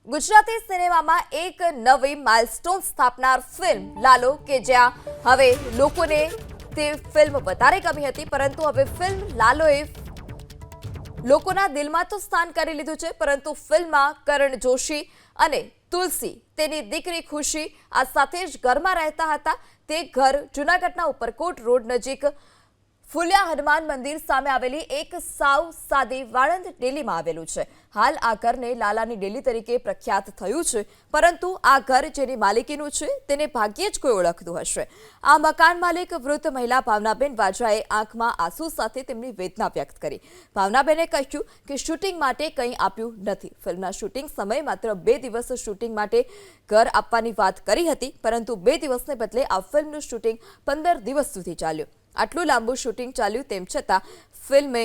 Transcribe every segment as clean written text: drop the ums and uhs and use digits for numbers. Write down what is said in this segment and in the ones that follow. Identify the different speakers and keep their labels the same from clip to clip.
Speaker 1: ગુજરાતી સિનેમામાં એક નવી માઇલસ્ટોન સ્થાપનાર ફિલ્મ લાલો કે જ્યાં હવે લોકોને તે ફિલ્મ વધારે ગમી હતી, પરંતુ હવે ફિલ્મ લાલોએ લોકોના દિલમાં તો સ્થાન કરી લીધું છે, પરંતુ ફિલ્મમાં કરણ જોશી અને તુલસી તેની દીકરી ખુશી આ સાથે જ ઘરમાં રહેતા હતા. તે ઘર જૂનાગઢના ઉપરકોટ રોડ નજીક ફુલિયા હનુમાન મંદિર સામે આવેલી એક સાવ સાદી વાળંદ ડેલીમાં આવેલું છે. હાલ આ ઘરને લાલાની ડેલી તરીકે પ્રખ્યાત થયું છે, પરંતુ આ ઘર જેની માલિકીનું છે તેને ભાગ્યે જ કોઈ ઓળખતું હશે. આ મકાન માલિક વૃદ્ધ મહિલા ભાવનાબેન વાજરાએ આંખમાં આંસુ સાથે તેમની વેદના વ્યક્ત કરી. ભાવનાબેને કહ્યું કે શૂટિંગ માટે કંઈ આપ્યું નથી. ફિલ્મના શૂટિંગ સમયે માત્ર 2 દિવસ શૂટિંગ માટે ઘર આપવાની વાત કરી હતી, પરંતુ 2 દિવસને બદલે આ ફિલ્મનું શૂટિંગ 15 દિવસ સુધી ચાલ્યું. આટલું લાંબુ શૂટિંગ ચાલ્યું તેમ છતાં ફિલ્મે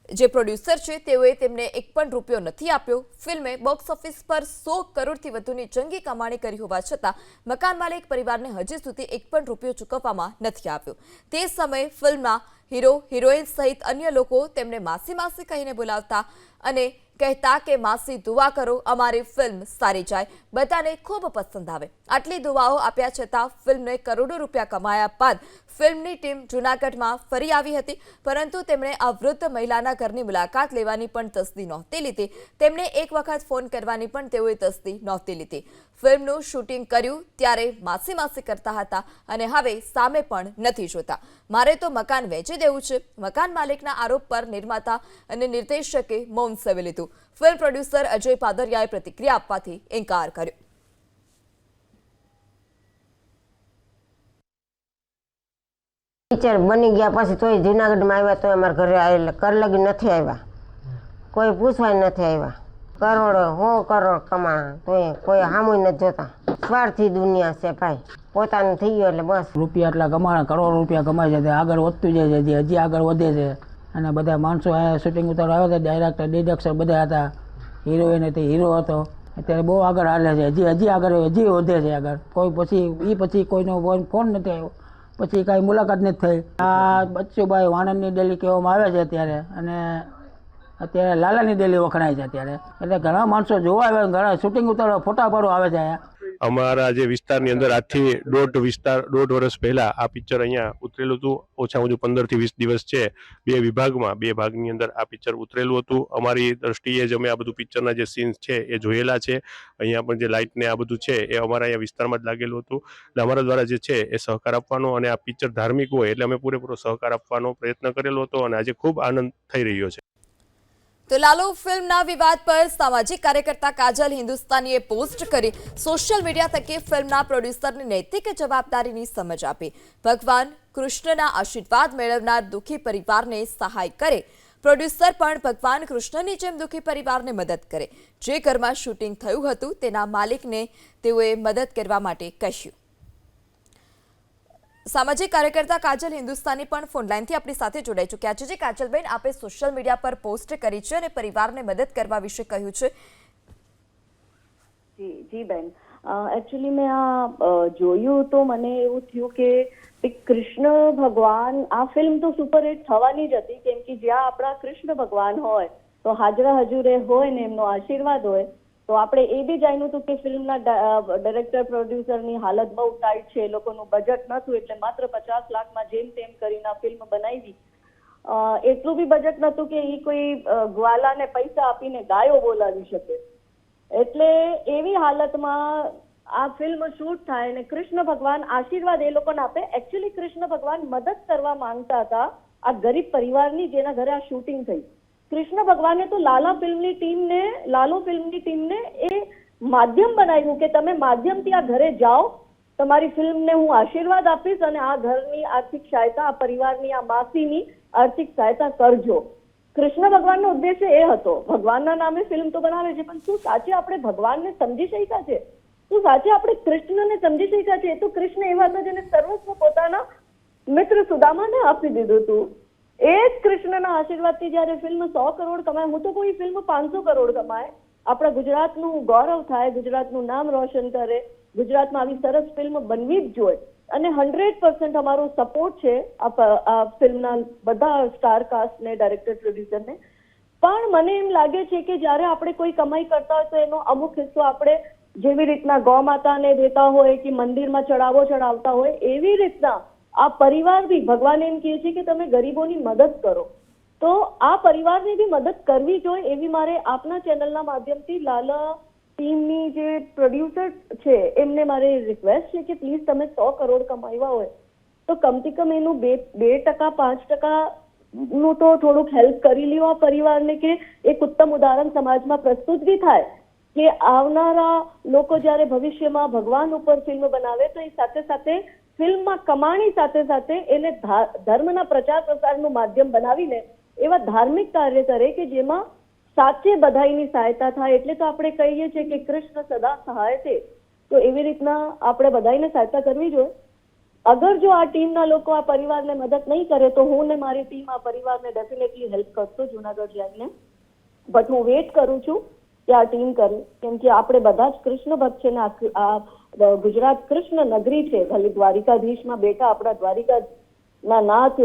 Speaker 1: જે પ્રોડ્યુસર છે તેઓએ તેમને એક પણ રૂપિયો નથી આપ્યો. ફિલ્મે બોક્સ ઓફિસ પર 100 કરોડથી વધુની જંગી કમાણી કરી હોવા છતાં મકાન માલિક પરિવારને હજી સુધી એક પણ રૂપિયો ચૂકવવામાં નથી આવ્યો. તે સમયે ફિલ્મના હીરો હિરોઈન સહિત અન્ય લોકો તેમને માસી માસી કહીને બોલાવતા અને કહેતા કે માસી દુઆ કરો અમારી ફિલ્મ સારી જાય, બધાને ખૂબ પસંદ આવે. આટલી દુઆઓ આપ્યા છતાં ફિલ્મને કરોડો રૂપિયા કમાયા બાદ ફિલ્મની ટીમ જૂનાગઢમાં ફરી આવી હતી, પરંતુ તેમણે આ વૃદ્ધ મહિલાના ઘરની મુલાકાત લેવાની પણ તસ્દી નહોતી લીધી. તેમણે એક વખત ફોન કરવાની પણ તેઓએ તસ્દી નહોતી લીધી. ફિલ્મનું શૂટિંગ કર્યું ત્યારે માસી માસી કરતા હતા અને હવે સામે પણ નથી જોતા. મારે તો મકાન વેચી દેવું છે. મકાન માલિકના આરોપ પર નિર્માતા અને નિર્દેશકે મૌન સેવી લીધું. ફિલ્મ પ્રોડ્યુસર અજય પાદરિયાએ પ્રતિક્રિયા આપવાથી ઇનકાર કર્યો.
Speaker 2: પિક્ચર બની ગયા પછી તોય જૂનાગઢમાં આવ્યા તો અમારા ઘરે આવેલા કર લગી નથી આવ્યા, કોઈ પૂછવાય નથી આવ્યા. કરોડો 100 કરોડ કમાણા તોય કોઈ સામું નથી જોતા. સ્વાર્થી દુનિયા છે ભાઈ, પોતાનું થઈ ગયું એટલે બસ.
Speaker 3: રૂપિયા એટલા કમાણા, કરોડ રૂપિયા કમાય છે, આગળ વધતું જાય છે, હજી આગળ વધે છે. અને બધા માણસો અહીંયા શૂટિંગ ઉતારવા આવ્યા હતા, ડાયરેક્ટર ડિરેક્ટર બધા હતા, હિરોઈન હતી, હીરો હતો. અત્યારે બહુ આગળ હાલે છે, હજી આગળ હજી વધે છે આગળ. કોઈ પછી કોઈનો ફોન નથી આવ્યો, પછી કાંઈ મુલાકાત નથી થઈ. આ બચ્ચુભાઈ વાણંદની ડેલી કહેવામાં આવે છે અત્યારે, અને અત્યારે લાલાની ડેલી વખણાય છે અત્યારે. એટલે ઘણા માણસો જોવા આવે, ઘણા શૂટિંગ ઉતારવા ફોટા પાડવા આવે છે અહીંયા.
Speaker 4: અમારા જે વિસ્તારની અંદર આજથી 1.5 વર્ષ પહેલા આ પિક્ચર અહીંયા ઉતરેલું હતું. ઓછામાં ઓછું 15 થી 20 દિવસ છે. 2 વિભાગમાં 2 ભાગની અંદર આ પિક્ચર ઉતરેલું હતું. અમારી દ્રષ્ટિએ જ અમે આ બધું પિક્ચરના જે સીન્સ છે એ જોયેલા છે. અહીંયા પણ જે લાઇટ ને આ બધું છે એ અમારા અહીંયા વિસ્તારમાં જ લાગેલું હતું. એટલે અમારા દ્વારા જે છે એ સહકાર આપવાનો, અને આ પિક્ચર ધાર્મિક હોય એટલે અમે પૂરેપૂરો સહકાર આપવાનો પ્રયત્ન કરેલો હતો, અને આજે ખૂબ આનંદ થઈ રહ્યો છે.
Speaker 1: તો લાલો ફિલ્મના વિવાદ પર સામાજિક કાર્યકર્તા કાજલ હિન્દુસ્તાનીએ પોસ્ટ કરી સોશિયલ મીડિયા થકી ફિલ્મના પ્રોડ્યુસરની નૈતિક જવાબદારીની સમજ આપી. ભગવાન કૃષ્ણના આશીર્વાદ મેળવનાર દુઃખી પરિવારને સહાય કરે. પ્રોડ્યુસર પણ ભગવાન કૃષ્ણની જેમ દુઃખી પરિવારને મદદ કરે. જે ઘરમાં શૂટિંગ થયું હતું તેના માલિકને તેઓએ મદદ કરવા માટે કહ્યું. સામાજિક કાર્યકર્તા કાજલ હિન્દુસ્તાની પણ ફોનલાઈનથી આપણી સાથે જોડાઈ ચૂક્યા છે. જે કાજલબેન, આપે સોશિયલ મીડિયા પર પોસ્ટ કરી છે અને પરિવારને મદદ કરવા વિશે કહ્યું છે.
Speaker 5: જી બેન, એકચ્યુઅલી મેં આ જોયું તો મને એવું થયું કે કૃષ્ણ ભગવાન, આ ફિલ્મ તો સુપરહિટ થવાની જ હતી, કેમ કે જ્યાં આપણા કૃષ્ણ ભગવાન હોય તો હાજરા હજુરે હોય ને એમનો આશીર્વાદ હોય, તો આપણે એ બી જાણ્યું હતું કે ફિલ્મના ડાયરેક્ટર પ્રોડ્યુસરની હાલત બહુ ટાઈટ છે, એ લોકોનું બજેટ નહોતું, એટલે માત્ર 50 લાખમાં જેમ તેમ કરીને આ ફિલ્મ બનાવી. એટલું બી બજેટ નહોતું કે એ કોઈ ગ્વાલાને પૈસા આપીને ગાયો બોલાવી શકે. એટલે એવી હાલતમાં આ ફિલ્મ શૂટ થાય અને કૃષ્ણ ભગવાન આશીર્વાદ એ લોકોને આપે. એકચ્યુઅલી કૃષ્ણ ભગવાન મદદ કરવા માંગતા હતા આ ગરીબ પરિવારની જેના ઘરે આ શૂટિંગ થઈ. કૃષ્ણ ભગવાને તો લાલો ફિલ્મની ટીમને એ માધ્યમ બનાવ્યું કે તમે માધ્યમથી આ ઘરે જાઓ, તમારી ફિલ્મને હું આશીર્વાદ આપીશ અને આ ઘરની આર્થિક સહાયતા, આ પરિવારની, આ માસીની આર્થિક સહાયતા કરજો. કૃષ્ણ ભગવાનનો ઉદ્દેશ્ય એ હતો. ભગવાનના નામે ફિલ્મ તો બનાવે છે, પણ શું સાચે આપણે ભગવાનને સમજી શક્યા છે? શું સાચે આપણે કૃષ્ણને સમજી શક્યા છે? એ તો કૃષ્ણ એવા હતા જેને સર્વસ્વ પોતાના મિત્ર સુદામાને આપી દીધું હતું. એ જ કૃષ્ણના આશીર્વાદથી જયારે ફિલ્મ 100 કરોડ કમાય, હું તો કોઈ ફિલ્મ 500 કરોડ કમાય, આપણા ગુજરાતનું ગૌરવ થાય, ગુજરાતનું નામ રોશન કરે, ગુજરાતમાં આવી સરસ ફિલ્મ બનવી જ જોઈએ. અને 100% અમારો સપોર્ટ છે આ ફિલ્મના બધા સ્ટાર કાસ્ટ ને, ડાયરેક્ટર, પ્રોડ્યુસરને. પણ મને એમ લાગે છે કે જ્યારે આપણે કોઈ કમાઈ કરતા હોય તો એનો અમુક હિસ્સો આપણે જેવી રીતના ગૌ માતાને દેતા હોય કે મંદિરમાં ચડાવતા હોય એવી રીતના આ પરિવાર બી ભગવાન એમ કહે છે કે તમે ગરીબોની મદદ કરો, તો આ પરિવારને બી મદદ કરવી જોઈએ એવી મારે આપના ચેનલના માધ્યમથી લાલા ટીમની જે પ્રોડ્યુસર છે એમને મારે રિક્વેસ્ટ છે કે પ્લીઝ તમે 100 કરોડ કમાવ્યા હોય તો કમથી કમ એનું 2% 5% નું તો થોડુંક હેલ્પ કરી લ્યો આ પરિવારને, કે એક ઉત્તમ ઉદાહરણ સમાજમાં પ્રસ્તુત બી થાય કે આવનારા લોકો જ્યારે ભવિષ્યમાં ભગવાન ઉપર ફિલ્મ બનાવે તો એ સાથે સાથે ફિલ્મમાં કમાણી સાથે સાથે એને ધર્મના પ્રચાર પ્રસારનું માધ્યમ બનાવીને એવા ધાર્મિક કાર્ય કરે કે જેમાં સાચે બધાઈની સહાયતા થાય. એટલે તો આપણે કહીએ છીએ કે કૃષ્ણ સદા સહાય છે, તો એવી રીતના આપણે બધાઈને સહાયતા કરવી જોઈએ. અગર જો આ ટીમના લોકો આ પરિવારને મદદ નહીં કરે તો હું ને મારી ટીમ આ પરિવારને ડેફિનેટલી હેલ્પ કરશો જુનાગઢ જઈને. બટ હું વેઇટ કરું છું કે આ ટીમ કરે, કેમ કે આપણે બધા જ કૃષ્ણ ભક્ત છે ને આ ગુજરાત કૃષ્ણ નગરી છે. ભલે દ્વારિકાધીશમાં બેઠા આપણા દ્વારિકાના નાથ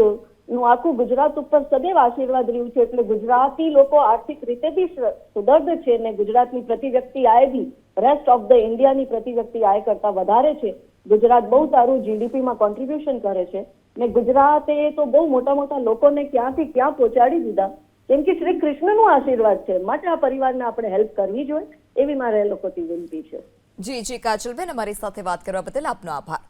Speaker 5: નું આખું ગુજરાત ઉપર સદૈવ આશીર્વાદ રહ્યું છે. એટલે ગુજરાતી લોકો આર્થિક રીતે બી સુદૃઢ છે ને ગુજરાતની પ્રતિ વ્યક્તિ આય બી રેસ્ટ ઓફ ધ ઇન્ડિયાની પ્રતિ વ્યક્તિ આય કરતા વધારે છે. ગુજરાત બહુ સારું જીડીપીમાં કોન્ટ્રીબ્યુશન કરે છે ને ગુજરાતે તો બહુ મોટા મોટા લોકોને ક્યાંથી ક્યાં પહોંચાડી દીધા, કેમ કે શ્રી કૃષ્ણનું આશીર્વાદ છે. માટે આ પરિવારને આપણે હેલ્પ કરવી જોઈએ એવી મારે લોકોથી વિનંતી છે.
Speaker 1: જી કાજલબેન, અમારી સાથે વાત કરવા બદલ આપનો આભાર.